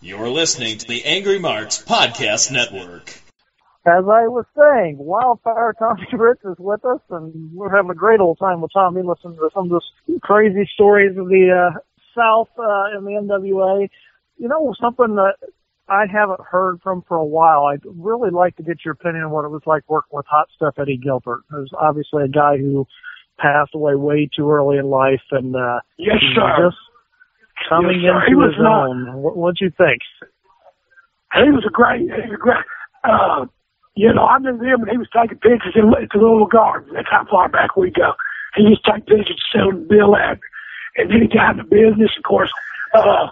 You're listening to the Angry Marks Podcast Network. As I was saying, Wildfire Tommy Ritz is with us, and we're having a great old time with Tommy, listening to some of the crazy stories of the South and the NWA. You know, something that I haven't heard from for a while. I'd really like to get your opinion on what it was like working with Hot Stuff Eddie Gilbert. There's obviously a guy who passed away way too early in life, and yes, sir. Just coming into his own. What'd you think? He was a great. You know, I knew him when he was taking pictures at the Little Garden. That's how far back we go. He used to take pictures to sell the bill at, and then he got into business. Of course, I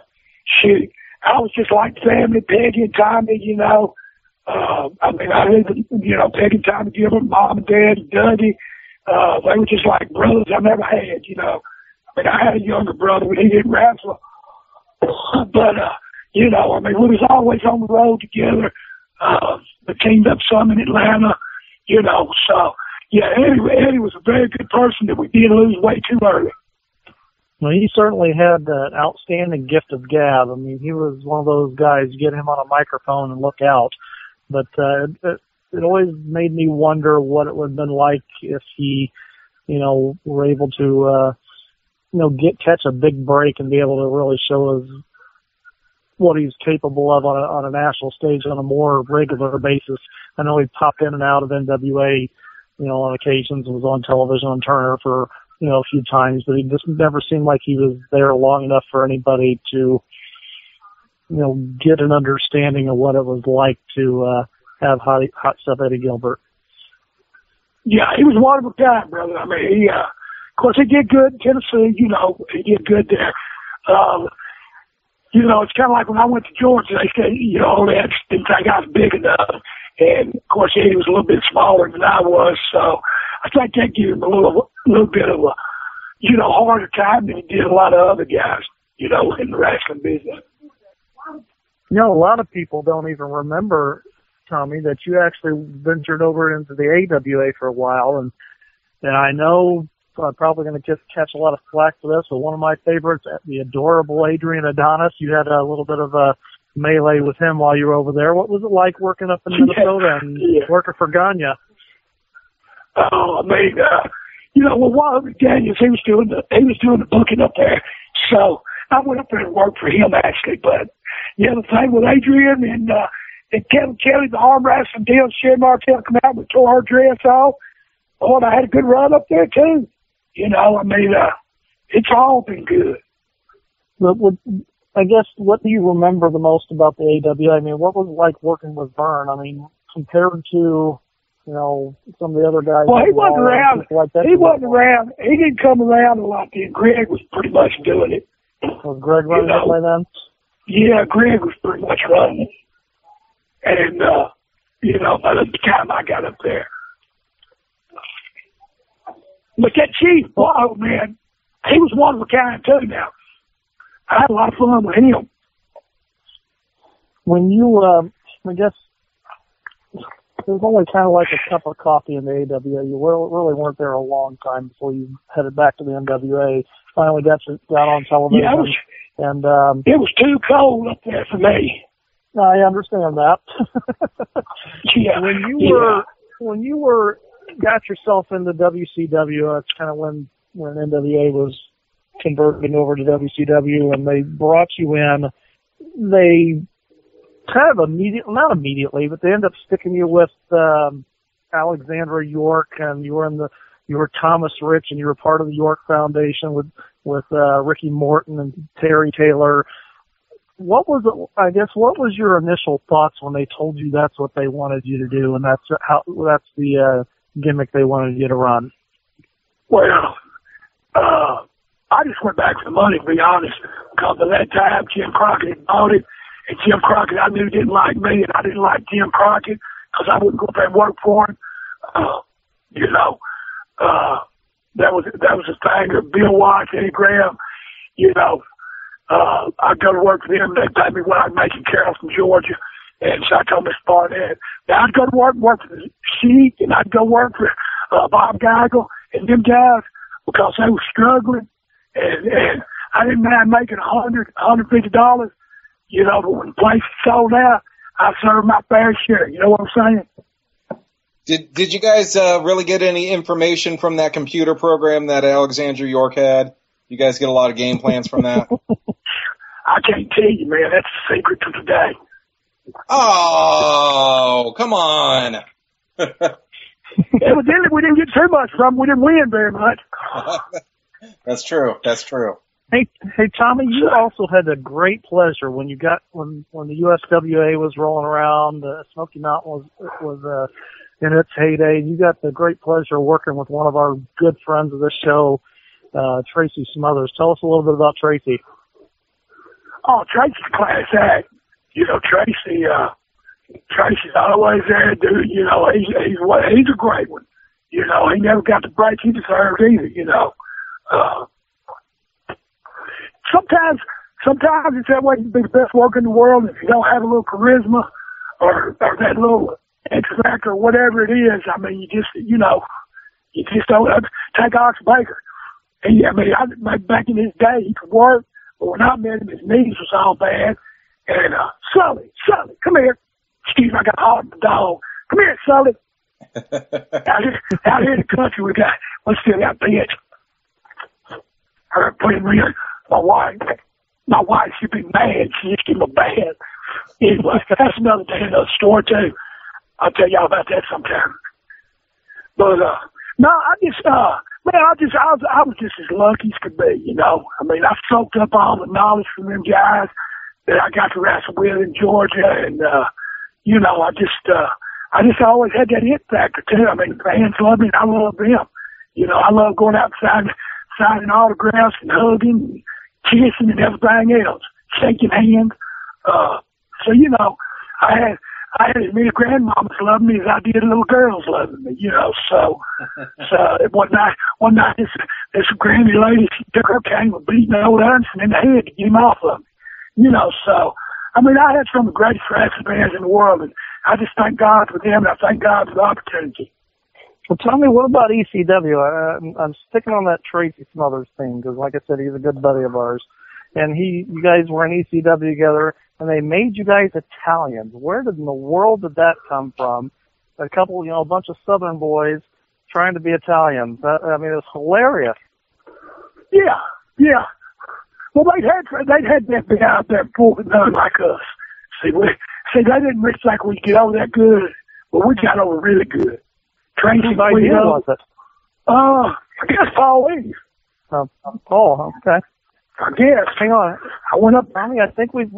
was just like family, Peggy and Tommy. You know, I mean, I even, you know, Peggy and Tommy, Gilbert, Mom and Dad, and Dougie. They were just like brothers I never had. You know, I mean, I had a younger brother, but he didn't wrestle. But you know, I mean, we was always on the road together. We teamed up some in Atlanta, you know, so, yeah, Eddie was a very good person that we did lose way too early. Well, he certainly had an outstanding gift of gab. I mean, he was one of those guys, get him on a microphone and look out. But it always made me wonder what it would have been like if he, you know, were able to, you know, catch a big break and be able to really show us what he's capable of on a national stage on a more regular basis. I know he popped in and out of NWA, you know, on occasions, and was on television on Turner for, you know, a few times, but he just never seemed like he was there long enough for anybody to, you know, get an understanding of what it was like to have Hot Stuff Eddie Gilbert. Yeah, he was one of a kind, brother. I mean, he, of course, he did good in Tennessee, you know, he did good there. You know, it's kind of like when I went to Georgia, they said, you know, they didn't think I was big enough. And, of course, Eddie was a little bit smaller than I was. So I think that gave him a little bit of a, you know, harder time than he did a lot of other guys, you know, in the wrestling business. You know, a lot of people don't even remember, Tommy, that you actually ventured over into the AWA for a while. And I know I'm probably going to catch a lot of flack for this, but one of my favorites, the adorable Adrian Adonis, you had a little bit of a melee with him while you were over there. What was it like working up in Minnesota and working for Gagne? Oh, I mean, you know, well, while Gagne, he was doing the booking up there, so I went up there and worked for him actually. But yeah, the thing with Adrian and Kevin Kelly, the arm wrestling deal, Sherry Martel come out and tore her dress off. Oh, and I had a good run up there too. You know, I mean, it's all been good. I guess, what do you remember the most about the AWA? I mean, what was it like working with Vern? I mean, compared to, you know, some of the other guys. Well, he wasn't around. Like that, he wasn't around. He didn't come around a lot then. Greg was pretty much doing it. Was Greg running it by then? Yeah, Greg was pretty much running it. And, you know, by the time I got up there. But that Chief, oh man, he was one of a kind too now. I had a lot of fun with him. When you, I guess, it was only kind of like a cup of coffee in the AWA. You really weren't there a long time before you headed back to the NWA. Finally got on television. Yeah, it was too cold up there for me. I understand that. Yeah. When you got yourself into WCW, that's kind of when NWA was converting over to WCW, and they brought you in. They kind of not immediately, but they ended up sticking you with Alexandra York, and you were Thomas Rich, and you were part of the York Foundation with Ricky Morton and Terry Taylor. What was it? I guess what was your initial thoughts when they told you that's what they wanted you to do, and that's the gimmick they wanted you to run? Well, I just went back for the money, to be honest, because at that time Jim Crockett had bought it, and Jim Crockett I knew didn't like me, and I didn't like Jim Crockett because I wouldn't go up there and work for him. You know, that was the thing. Or Bill Watts, Eddie Graham, you know. I'd go to work for them. They'd pay me what I'd make in Carroll from Georgia. And so I told Miss Barnett, now I'd go to work for the Sheik, and I'd go work for Bob Geigel and them guys because they were struggling. And I didn't mind making $150 you know, but when the place is sold out, I serve my fair share. You know what I'm saying? Did you guys really get any information from that computer program that Alexander York had? You guys get a lot of game plans from that? I can't tell you, man. That's the secret to the day. Oh, come on. Evidently, we didn't get too much from them. We didn't win very much. That's true. That's true. Hey, Tommy, you also had a great pleasure when you got when the USWA was rolling around. Smoky Mountain was in its heyday. You got the great pleasure of working with one of our good friends of this show, Tracy Smothers. Tell us a little bit about Tracy. Oh, Tracy's a class act. You know, Tracy's always there, dude. You know, he's a great one. You know, he never got the break he deserved either. You know, sometimes it's that way. You be the best worker in the world, and if you don't have a little charisma or that little X factor or whatever it is, I mean, you just don't take Ox Baker. And I mean, back in his day, he could work, but when I met him, his knees was all bad. And Sully, come here. Excuse me, I got hard the dog. Come here, Sully. out here in the country, we still got bitch. Her putting me in. My wife, she'd be mad. She just give me a bad. Anyway, that's another day, another story too. I'll tell y'all about that sometime. But no, I was just as lucky as could be. You know, I mean, I soaked up all the knowledge from them guys that I got to wrestle with in Georgia, and you know, I just always had that hit factor too. I mean, the fans love me, and I love them. You know, I love going out and signing autographs and hugging, and kissing, and everything else, shaking hands. So you know, I had as many grandmamas loving me as I did little girls loving me. You know, so one night this granny lady, she took her cane with beating old Anderson in the head to get him off of me. You know, so, I mean, I had some of the greatest wrestling bands in the world, and I just thank God for them, and I thank God for the opportunity. Well, tell me, what about ECW? I'm sticking on that Tracy Smothers thing, because like I said, he's a good buddy of ours. And you guys were in ECW together, and they made you guys Italians. Where in the world did that come from? A couple, a bunch of Southern boys trying to be Italians. I mean, it was hilarious. Yeah. Well, they'd had that F.B.I. out there before, but none like us. See, they didn't reach like we get over that good, but we got over really good. Tracy, was it? I guess Paul Lee. Paul, okay. I guess. Hang on. I went up. Tommy, I think we've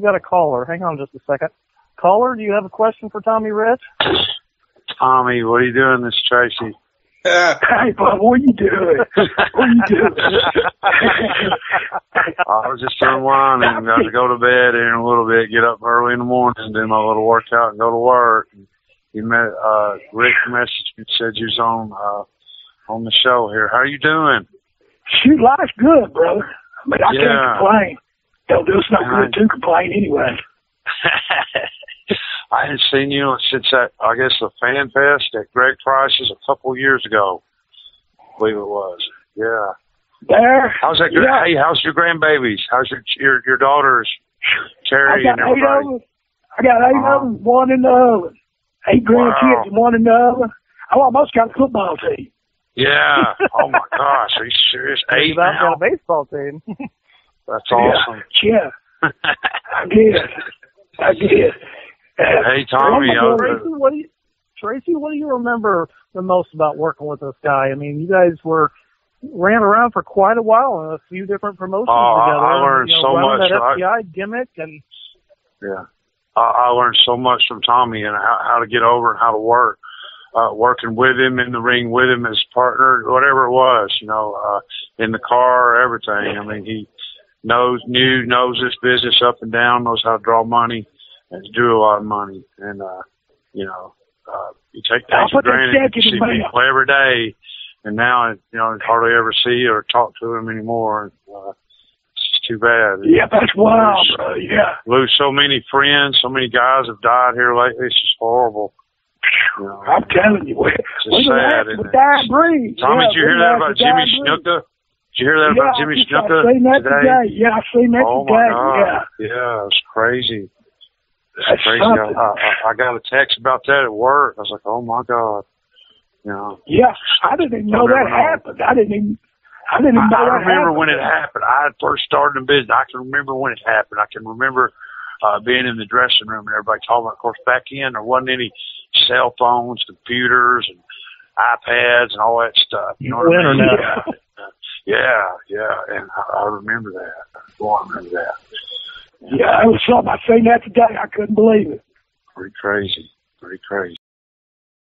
got a caller. Hang on just a second. Caller, do you have a question for Tommy Rich? Tommy, what are you doing, this Tracy? Hey, Bob, what are you doing? I was just unwinding. Got to go to bed here in a little bit, get up early in the morning, do my little workout, and go to work. And Rick messaged me, said you was on the show here. How are you doing? Shoot, life's good, brother. I mean, I can't complain. Don't do us no good to complain anyway. I hadn't seen you since I guess the Fan Fest at Greg Price's a couple years ago. I believe it was. Yeah. There. How's that? Yeah. Hey, how's your grandbabies? How's your daughters, Terry and everybody? I got 8 of them, one in the oven. 8 grandkids and one in the oven. I almost got a football team. Yeah. Oh my gosh, are you serious? 8 now? Got a baseball team. That's awesome. Yeah. I guess. Hey, Tommy. Tracy, what do you remember the most about working with this guy? I mean, you guys ran around for quite a while in a few different promotions together. I learned so much. That F.B.I. gimmick and yeah, I learned so much from Tommy and how to get over and how to work. Working with him in the ring, with him as partner, whatever it was, in the car, everything. I mean, he knows this business up and down, knows how to draw money and to do a lot of money. And, you take things for granted. You see people every day, and now, hardly ever see or talk to him anymore. It's just too bad. Yeah, that's wild, bro. Yeah. Lose so many friends, so many guys have died here lately. It's just horrible. I'm telling you, it's sad, isn't it? Tommy, did you hear that about Jimmy Snuka? you hear that about Jimmy Snuka I seen that today. Yeah, I seen that oh today. My God. Yeah, it's crazy. That's crazy. I got a text about that at work. I was like, oh my God. You know. Yeah, I didn't even know that happened. I didn't even know that happened. I remember when it happened. I had first started in business. I can remember when it happened. I can remember being in the dressing room and everybody talking about, of course, back in there wasn't any cell phones, computers, and iPads and all that stuff. You know what I mean? Yeah. And I remember that. Boy, I remember that. Yeah, it was something. I seen that today. I couldn't believe it. Pretty crazy.